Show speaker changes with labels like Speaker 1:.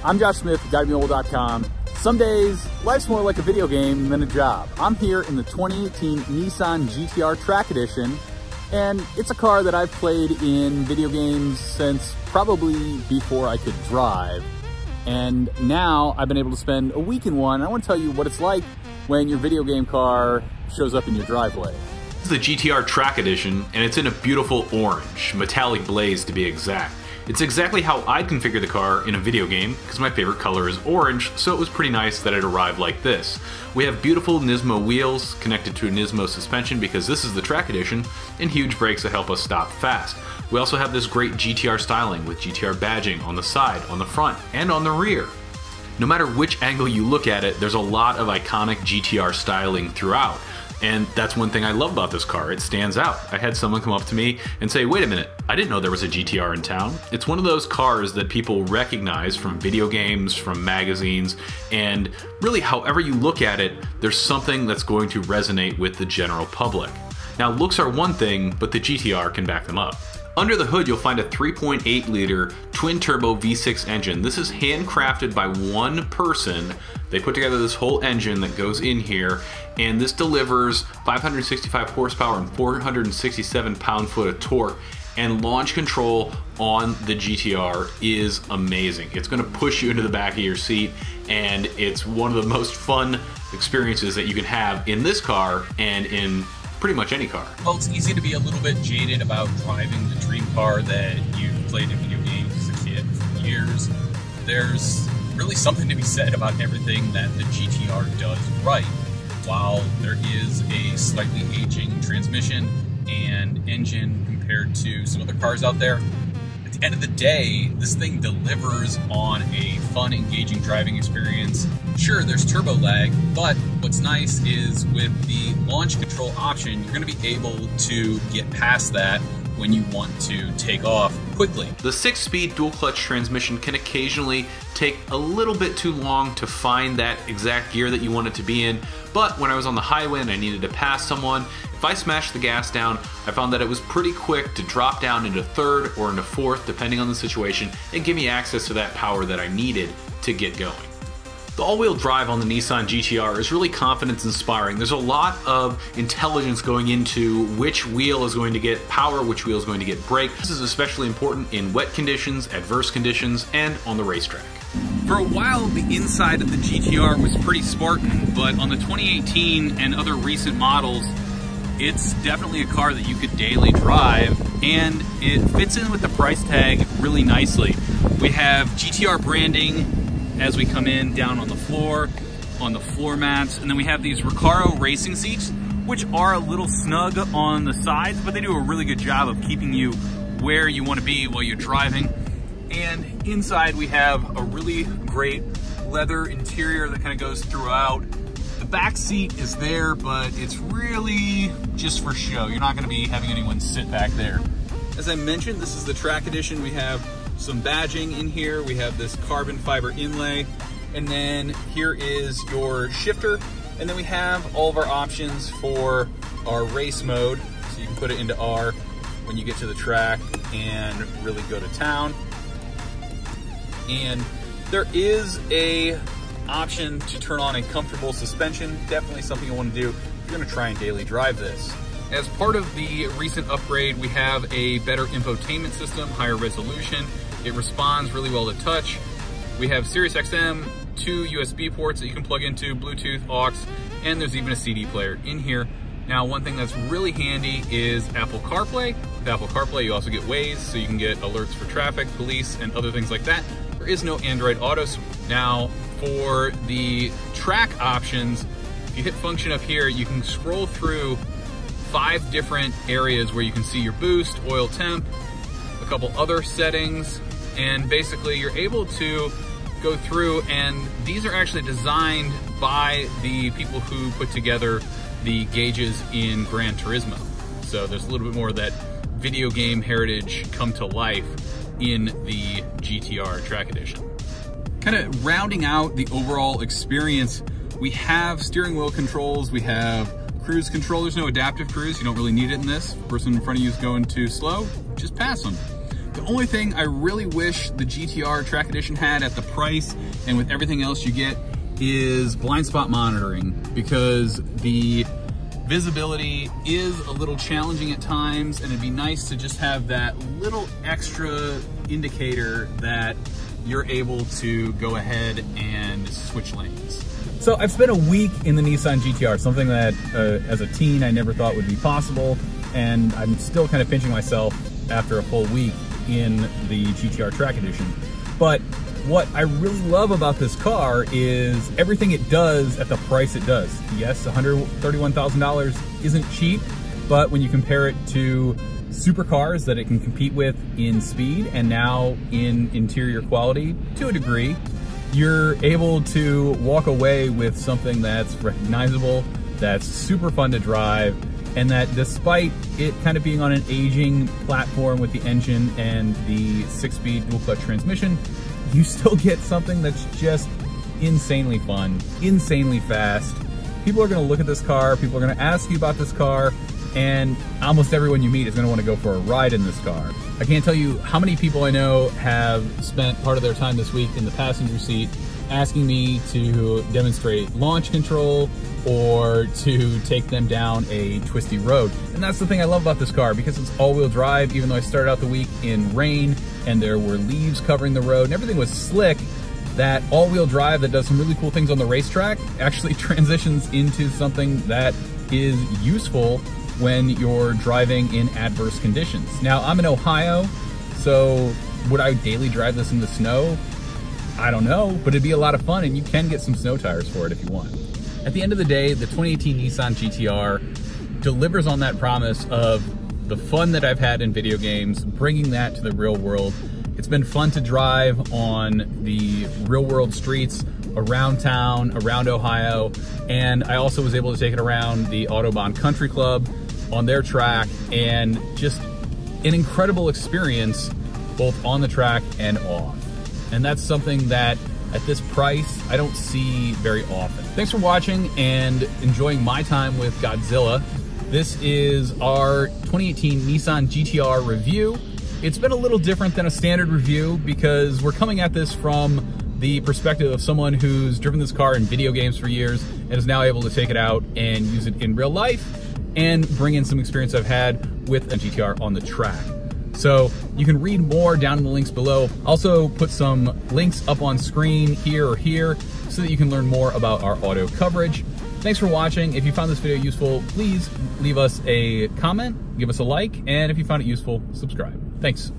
Speaker 1: I'm Josh Smith, GuyToBeMobile.com. Some days, life's more like a video game than a job. I'm here in the 2018 Nissan GTR Track Edition, and it's a car that I've played in video games since probably before I could drive. And now I've been able to spend a week in one. I want to tell you what it's like when your video game car shows up in your driveway.
Speaker 2: This is the GTR Track Edition, and it's in a beautiful orange, metallic blaze to be exact. It's exactly how I'd configure the car in a video game, because my favorite color is orange, so it was pretty nice that it arrived like this. We have beautiful Nismo wheels connected to a Nismo suspension because this is the Track Edition, and huge brakes that help us stop fast. We also have this great GTR styling with GTR badging on the side, on the front, and on the rear. No matter which angle you look at it, there's a lot of iconic GTR styling throughout. And that's one thing I love about this car, it stands out. I had someone come up to me and say, wait a minute, I didn't know there was a GTR in town. It's one of those cars that people recognize from video games, from magazines, and really however you look at it, there's something that's going to resonate with the general public. Now looks are one thing, but the GTR can back them up. Under the hood, you'll find a 3.8 liter twin turbo V6 engine. This is handcrafted by one person. They put together this whole engine that goes in here, and this delivers 565 horsepower and 467 pound-foot of torque, and launch control on the GTR is amazing. It's gonna push you into the back of your seat, and it's one of the most fun experiences that you can have in this car and in pretty much any car.
Speaker 3: Well, it's easy to be a little bit jaded about driving the dream car that you've played in video games as a kid for years. There's really something to be said about everything that the GTR does right. While there is a slightly aging transmission and engine compared to some other cars out there, at the end of the day, this thing delivers on a fun, engaging driving experience. Sure, there's turbo lag, but what's nice is with the launch control option, you're going to be able to get past that when you want to take off quickly.
Speaker 2: The 6-speed dual clutch transmission can occasionally take a little bit too long to find that exact gear that you want it to be in, but when I was on the highway and I needed to pass someone, if I smashed the gas down, I found that it was pretty quick to drop down into third or into fourth, depending on the situation, and give me access to that power that I needed to get going. The all-wheel drive on the Nissan GTR is really confidence-inspiring. There's a lot of intelligence going into which wheel is going to get power, which wheel is going to get brake. This is especially important in wet conditions, adverse conditions, and on the racetrack.
Speaker 3: For a while, the inside of the GTR was pretty Spartan, but on the 2018 and other recent models, it's definitely a car that you could daily drive, and it fits in with the price tag really nicely. We have GTR branding as we come in down on the floor mats, and then we have these Recaro racing seats, which are a little snug on the sides, but they do a really good job of keeping you where you want to be while you're driving. And inside we have a really great leather interior that kind of goes throughout. The back seat is there, but it's really just for show. You're not going to be having anyone sit back there. As I mentioned, this is the Track Edition. We have some badging in here. We have this carbon fiber inlay, and then here is your shifter, and then we have all of our options for our race mode, so you can put it into R when you get to the track and really go to town. And there is a option to turn on a comfortable suspension, definitely something you want to do if you're going to try and daily drive this. As part of the recent upgrade, we have a better infotainment system, higher resolution. It responds really well to touch. We have Sirius XM, 2 USB ports that you can plug into, Bluetooth, aux, and there's even a CD player in here. Now, one thing that's really handy is Apple Carplay. With Apple Carplay, you also get Waze, so you can get alerts for traffic, police, and other things like that. There is no Android Auto. Now, for the track options, if you hit function up here, you can scroll through 5 different areas where you can see your boost, oil temp, a couple other settings, and basically you're able to go through, and these are actually designed by the people who put together the gauges in Gran Turismo. So there's a little bit more of that video game heritage come to life in the GTR Track Edition. Kind of rounding out the overall experience, we have steering wheel controls, we have cruise control. There's no adaptive cruise, you don't really need it in this. The person in front of you is going too slow, just pass them. The only thing I really wish the GTR Track Edition had at the price and with everything else you get is blind spot monitoring, because the visibility is a little challenging at times, and it'd be nice to just have that little extra indicator that you're able to go ahead and switch lanes.
Speaker 1: So I've spent a week in the Nissan GTR, something that as a teen I never thought would be possible, and I'm still kind of pinching myself after a full week in the GTR Track Edition. But what I really love about this car is everything it does at the price it does. Yes, $131,000 isn't cheap, but when you compare it to supercars that it can compete with in speed and now in interior quality to a degree, you're able to walk away with something that's recognizable, that's super fun to drive, and that despite it kind of being on an aging platform with the engine and the 6-speed dual clutch transmission, you still get something that's just insanely fun, insanely fast. People are gonna look at this car, people are gonna ask you about this car, and almost everyone you meet is gonna wanna go for a ride in this car. I can't tell you how many people I know have spent part of their time this week in the passenger seat asking me to demonstrate launch control or to take them down a twisty road. And that's the thing I love about this car, because it's all-wheel drive. Even though I started out the week in rain and there were leaves covering the road and everything was slick, that all-wheel drive that does some really cool things on the racetrack actually transitions into something that is useful when you're driving in adverse conditions. Now, I'm in Ohio, so would I daily drive this in the snow? I don't know, but it'd be a lot of fun, and you can get some snow tires for it if you want. At the end of the day, the 2018 Nissan GTR delivers on that promise of the fun that I've had in video games, bringing that to the real world. It's been fun to drive on the real world streets around town, around Ohio, and I also was able to take it around the Autobahn Country Club on their track, and just an incredible experience both on the track and off. And that's something that at this price I don't see very often. Thanks for watching and enjoying my time with Godzilla. This is our 2018 Nissan GTR review. It's been a little different than a standard review because we're coming at this from the perspective of someone who's driven this car in video games for years and is now able to take it out and use it in real life and bring in some experience I've had with a GTR on the track. So you can read more down in the links below. Also put some links up on screen here or here so that you can learn more about our auto coverage. Thanks for watching. If you found this video useful, please leave us a comment, give us a like, and if you found it useful, subscribe. Thanks.